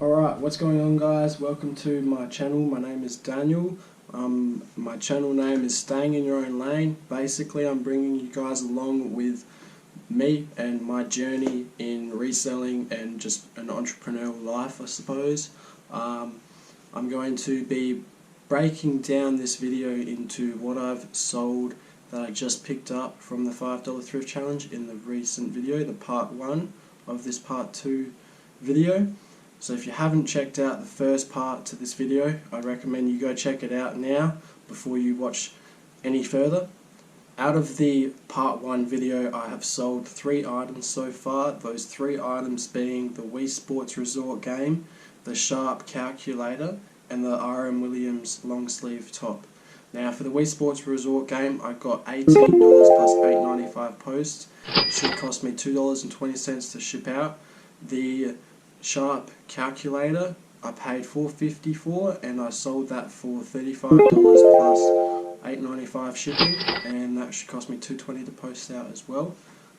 Alright, what's going on, guys? Welcome to my channel. My name is Daniel. My channel name is Staying in Your Own Lane. Basically, I'm bringing you guys along with me and my journey in reselling and just an entrepreneurial life, I suppose. I'm going to be breaking down this video into what I've sold that I just picked up from the $5 thrift challenge in the recent video, the part 1 of this part 2 video. So if you haven't checked out the first part to this video, I recommend you go check it out now before you watch any further. Out of the part 1 video, I have sold 3 items so far, those 3 items being the Wii Sports Resort game, the Sharp calculator, and the RM Williams long sleeve top. Now for the Wii Sports Resort game, I got $18 plus $8.95 post. It should cost me $2.20 to ship out. The Sharp calculator I paid $4.50 for, and I sold that for $35 plus $8.95 shipping, and that should cost me $2.20 to post out as well.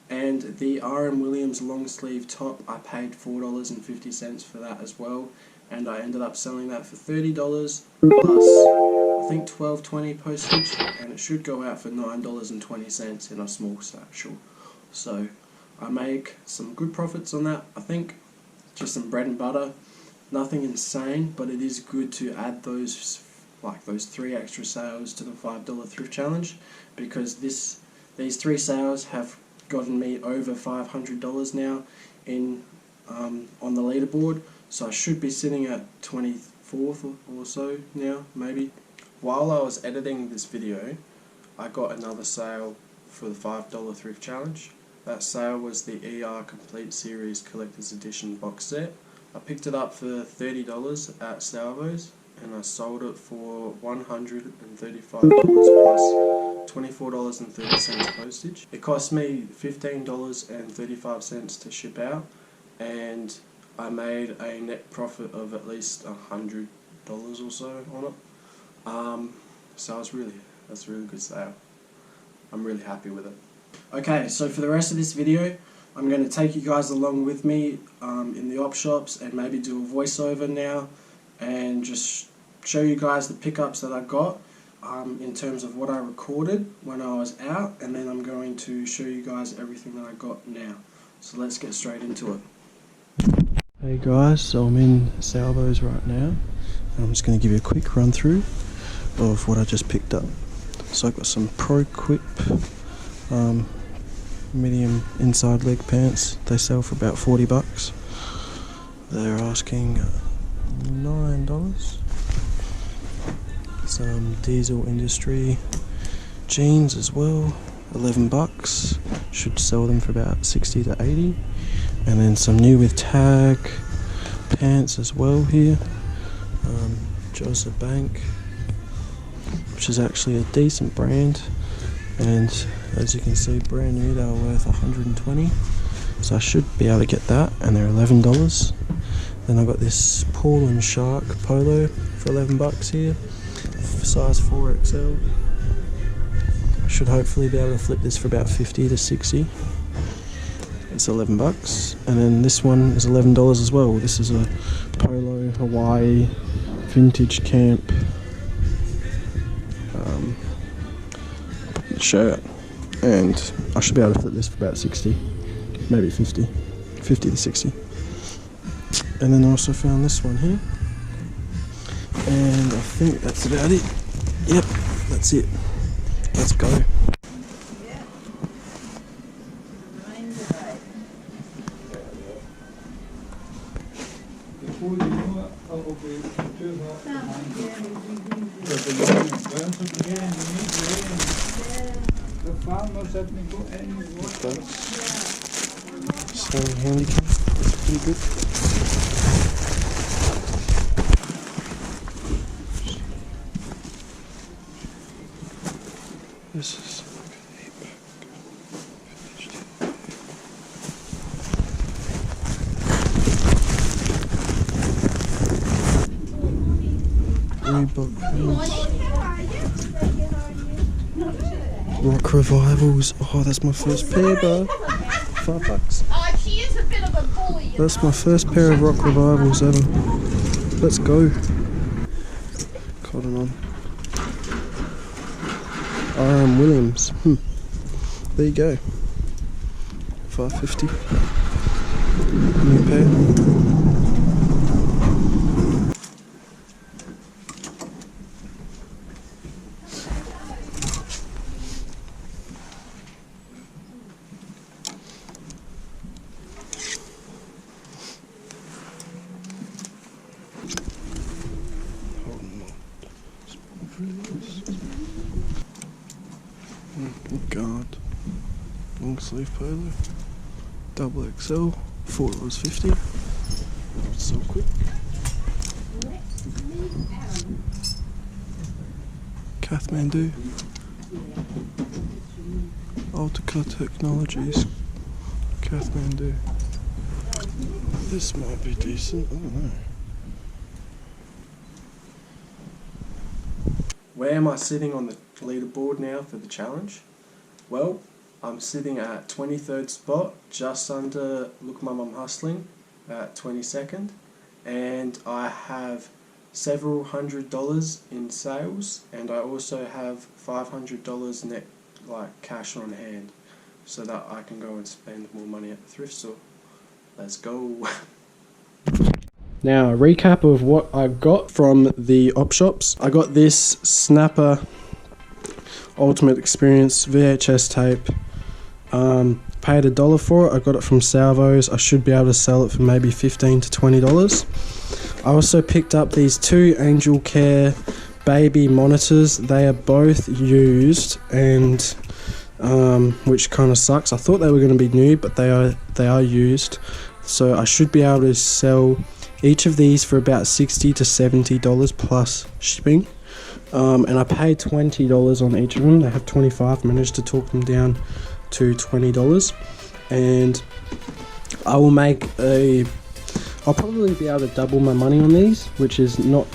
And the RM Williams long sleeve top, I paid $4.50 for that as well, and I ended up selling that for $30 plus I think $12.20 postage, and it should go out for $9.20 in a small satchel. So I make some good profits on that, I think. Just some bread and butter, nothing insane, but it is good to add those 3 extra sales to the $5 thrift challenge, because these 3 sales have gotten me over $500 now in on the leaderboard, so I should be sitting at 24th or so now, maybe. While I was editing this video, I got another sale for the $5 thrift challenge. That sale was the ER Complete Series Collector's Edition box set. I picked it up for $30 at Salvos, and I sold it for $135 plus $24.30 postage. It cost me $15.35 to ship out, and I made a net profit of at least $100 or so on it. So that's a really good sale. I'm really happy with it. Okay, so for the rest of this video, I'm going to take you guys along with me in the op shops and maybe do a voiceover now and just show you guys the pickups that I got in terms of what I recorded when I was out, and then I'm going to show you guys everything that I got now. So let's get straight into it. Hey guys, so I'm in Salvos right now, and I'm just going to give you a quick run through of what I just picked up. So I've got some Pro Quip medium inside leg pants. They sell for about $40. They're asking $9. Some Diesel Industry jeans as well, $11. Should sell them for about $60 to $80. And then some new with tag pants as well here. Joseph Bank, which is actually a decent brand, and as you can see, brand new, they were worth $120, so I should be able to get that, and they're $11. Then I got this Paul and Shark polo for $11 here, size 4XL. I should hopefully be able to flip this for about $50 to $60. It's $11, and then this one is $11 as well. This is a polo Hawaii vintage camp shirt, and I should be able to flip this for about 60, maybe 50 to 60. And then I also found this one here, and I think that's about it. Yep, that's it. Let's go. So handicap, that's pretty good. This is Rock Revivals. Oh, that's my first pair, bro. $5. She is a bit of a bully. That's my first pair of Rock Revivals ever. Let's go. Cotton on. R.M. Williams. There you go. $5.50. New pair. God. Long sleeve polo. Double XL. $4.50. So quick. Kathmandu. Ultica Technologies. Kathmandu. This might be decent. I don't know. Where am I sitting on the leaderboard now for the challenge? Well, I'm sitting at 23rd spot, just under Look Mum I'm Hustling at 22nd, and I have several $100s in sales, and I also have $500 net cash on hand, so that I can go and spend more money at the thrift store. Let's go. Now, a recap of what I got from the op shops. I got this Snapper Ultimate Experience VHS tape. Paid $1 for it. I got it from Salvos. I should be able to sell it for maybe $15 to $20. I also picked up these two Angel Care baby monitors. They are both used, and which kind of sucks. I thought they were going to be new, but they are used. So I should be able to sell each of these for about $60 to $70 plus shipping. And I paid $20 on each of them. They have 25, managed to talk them down to $20. And I will I'll probably be able to double my money on these, which is not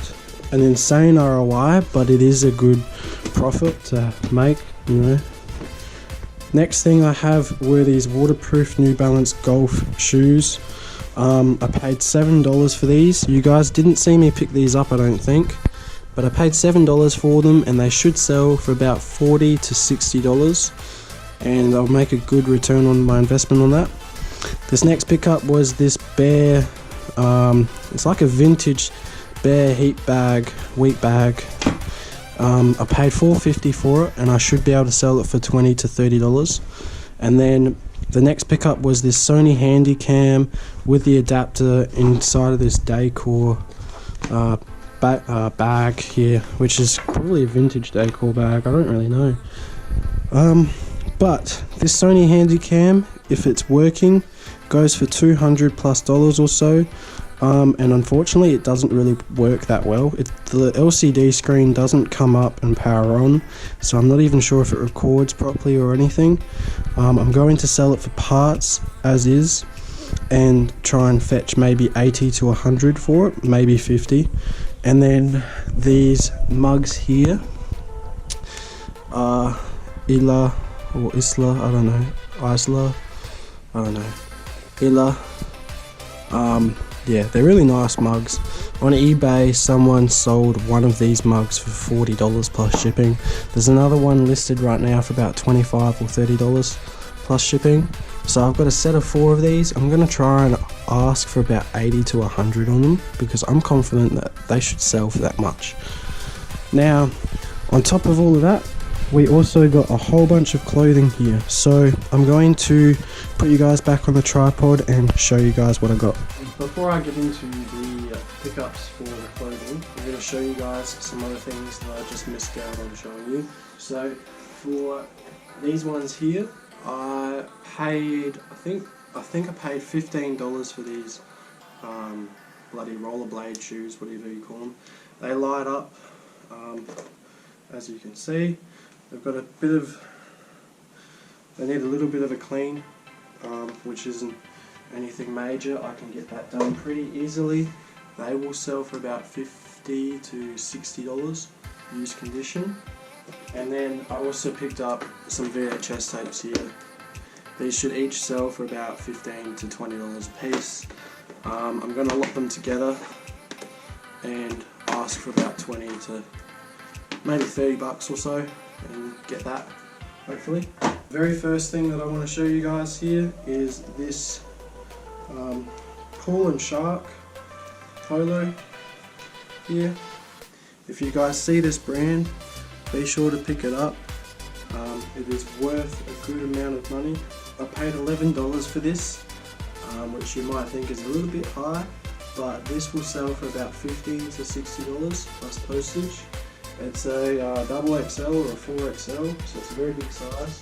an insane ROI, but it is a good profit to make, you know. Next thing I have were these waterproof New Balance golf shoes. I paid $7 for these. You guys didn't see me pick these up, I don't think, but I paid $7 for them, and they should sell for about $40 to $60, and I'll make a good return on my investment on that. This next pickup was this Bear, it's like a vintage Bear wheat bag. I paid $4.50 for it, and I should be able to sell it for $20 to $30. And then the next pickup was this Sony Handycam with the adapter inside of this Decor bag here, which is probably a vintage Decor bag. I don't really know. But this Sony Handycam, if it's working, goes for $200 plus or so. And unfortunately it doesn't really work that well. The LCD screen doesn't come up and power on, so I'm not even sure if it records properly or anything. I'm going to sell it for parts as is and try and fetch maybe 80 to 100 for it, maybe 50. And then these mugs here are Isla, I don't know, Isla, I don't know, Illa. Yeah, they're really nice mugs. On eBay, someone sold one of these mugs for $40 plus shipping. There's another one listed right now for about $25 or $30 plus shipping. So I've got a set of 4 of these. I'm going to try and ask for about 80 to 100 on them, because I'm confident that they should sell for that much. Now, on top of all of that, we also got a whole bunch of clothing here. So I'm going to put you guys back on the tripod and show you guys what I got. Before I get into the pickups for the clothing, I'm going to show you guys some other things that I just missed out on showing you. So for these ones here, I paid, I think I paid $15 for these bloody rollerblade shoes, whatever you call them. They light up, as you can see. They've got they need a little bit of a clean, which isn't anything major. I can get that done pretty easily. They will sell for about $50 to $60 used condition. And then I also picked up some VHS tapes here. These should each sell for about $15 to $20 a piece. I'm going to lot them together and ask for about 20 to maybe 30 bucks or so and get that, hopefully. The very first thing that I want to show you guys here is this Paul and Shark polo here. If you guys see this brand, be sure to pick it up. It is worth a good amount of money. I paid $11 for this, which you might think is a little bit high, but this will sell for about $50 to $60 plus postage. It's a double XL or a 4XL, so it's a very big size,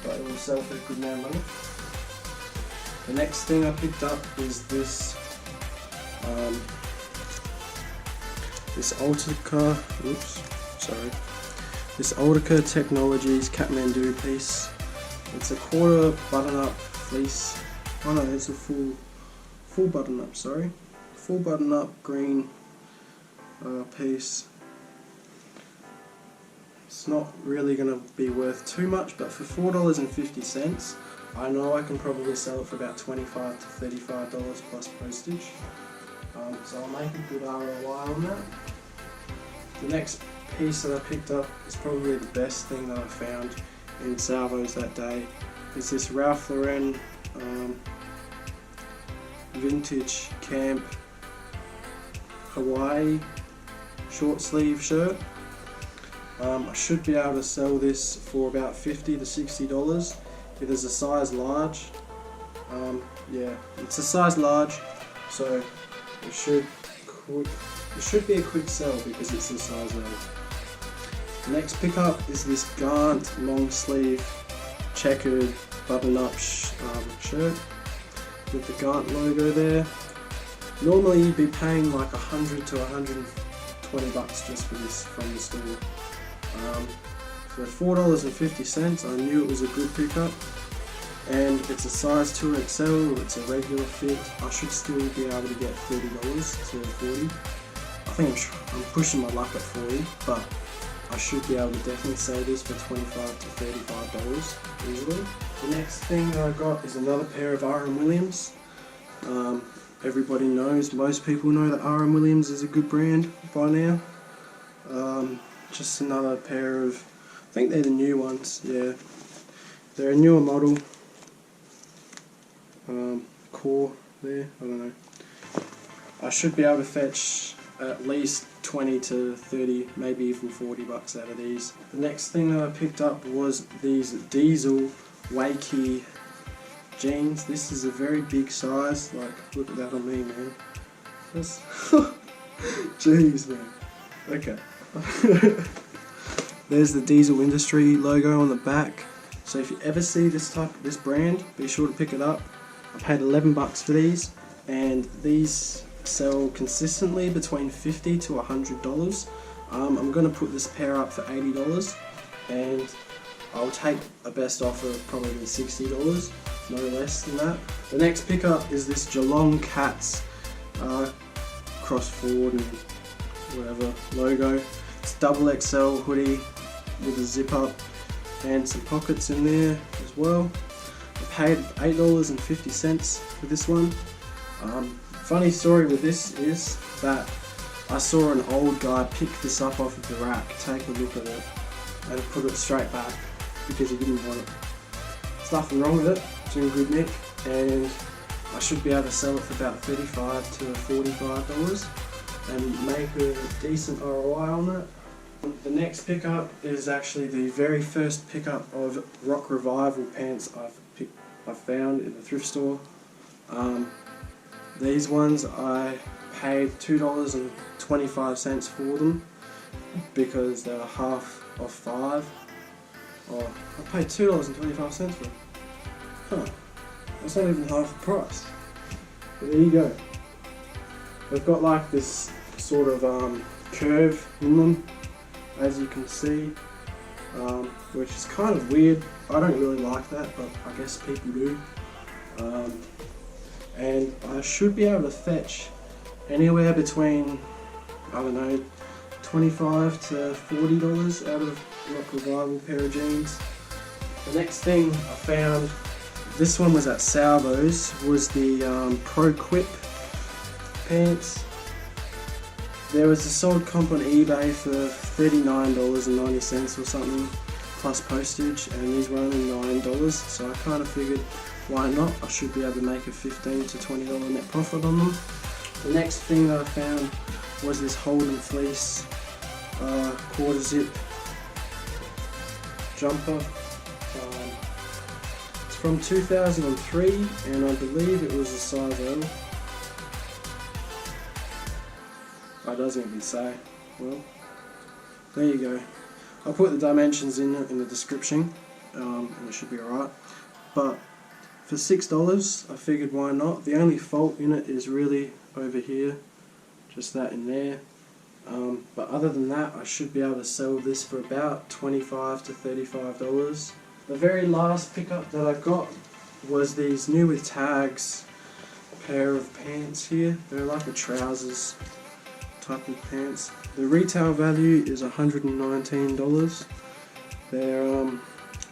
but it will sell for a good amount of money. The next thing I picked up is this this Ultica Technologies Kathmandu piece. It's a quarter button-up fleece. Oh no, it's a full button-up. Sorry, full button-up green piece. It's not really going to be worth too much, but for $4.50, I know I can probably sell it for about $25 to $35 plus postage. So I'll make a good ROI on that. The next piece that I picked up is probably the best thing that I found in Salvos that day. It's this Ralph Lauren vintage camp Hawaii short sleeve shirt. I should be able to sell this for about $50 to $60. It is a size large. Yeah, it's a size large, so it should be a quick sell because it's a size large. The next pickup is this Gant long sleeve checkered button-up shirt with the Gant logo there. Normally you'd be paying like $100 to $120 just for this from the store. For $4.50 I knew it was a good pickup, and it's a size 2XL, it's a regular fit. I should still be able to get $30 to $40. I think I'm pushing my luck at $40, but I should be able to definitely sell this for $25 to $35 easily. The next thing that I got is another pair of R.M. Williams. Everybody knows, most people know that R.M. Williams is a good brand by now. Just another pair of, I think they're the new ones, yeah. They're a newer model. Core there, I don't know. I should be able to fetch at least 20 to 30, maybe even 40 bucks out of these. The next thing that I picked up was these Diesel Wakey jeans. This is a very big size, like look at that on me, man. That's jeez, man. Okay. There's the Diesel Industry logo on the back. So if you ever see this brand, be sure to pick it up. I paid 11 bucks for these, and these sell consistently between $50 to $100. I'm going to put this pair up for $80, and I'll take a best offer of probably $60, no less than that. The next pickup is this Geelong Cats cross-forward and whatever logo. It's double XL hoodie with a zip up and some pockets in there as well. I paid $8.50 for this one. Funny story with this is that I saw an old guy pick this up off of the rack, take a look at it, and put it straight back because he didn't want it. There's nothing wrong with it, it's in good nick, and I should be able to sell it for about $35 to $45 and make a decent ROI on that. The next pickup is actually the very first pickup of Rock Revival pants I found in the thrift store. These ones I paid $2.25 for them because they were half off 5. Oh, I paid $2.25 for them. Huh, that's not even half the price. But there you go. They've got like this sort of curve in them, as you can see, which is kind of weird. I don't really like that, but I guess people do. And I should be able to fetch anywhere between, I don't know, $25 to $40 out of Rock Revival pair of jeans. The next thing I found, this one was at Salvo's, was the Pro Quip pants. There was a sold comp on eBay for $39.90 or something, plus postage, and these were only $9, so I kind of figured, why not? I should be able to make a $15 to $20 net profit on them. The next thing that I found was this Holden Fleece quarter zip jumper. It's from 2003, and I believe it was a size L. It doesn't even say. Well, there you go. I'll put the dimensions in the description, and it should be alright. But for $6, I figured why not. The only fault in it is really over here, just that in there. But other than that, I should be able to sell this for about $25 to $35. The very last pickup that I got was these new with tags pair of pants here. They're like a trousers type of pants. The retail value is $119. They're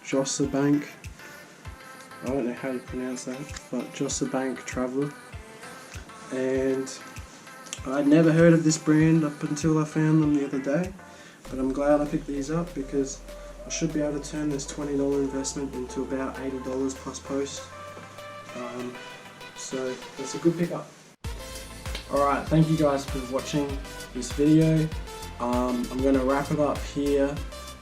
Jossa Bank. I don't know how you pronounce that, but Jossa Bank Traveller. And I'd never heard of this brand up until I found them the other day, but I'm glad I picked these up because I should be able to turn this $20 investment into about $80 plus post. So that's a good pickup. Alright, thank you guys for watching this video. I'm going to wrap it up here.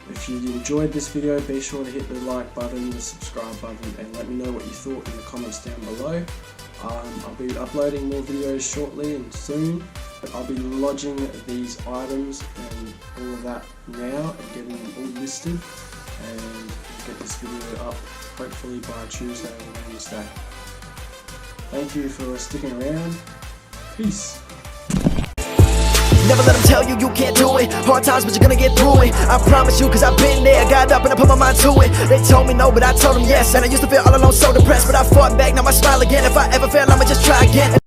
If you enjoyed this video, be sure to hit the like button, the subscribe button, and let me know what you thought in the comments down below. I'll be uploading more videos shortly and soon. I'll be lodging these items and all of that now and getting them all listed, and get this video up hopefully by Tuesday or Wednesday. Thank you for sticking around. Peace. Never let them tell you you can't do it. Hard times, but you're gonna get through it. I promise you, cause I've been there. Got up and I put my mind to it. They told me no, but I told them yes. And I used to feel all alone, so depressed, but I fought back, now I smile again. If I ever fail, I'ma just try again.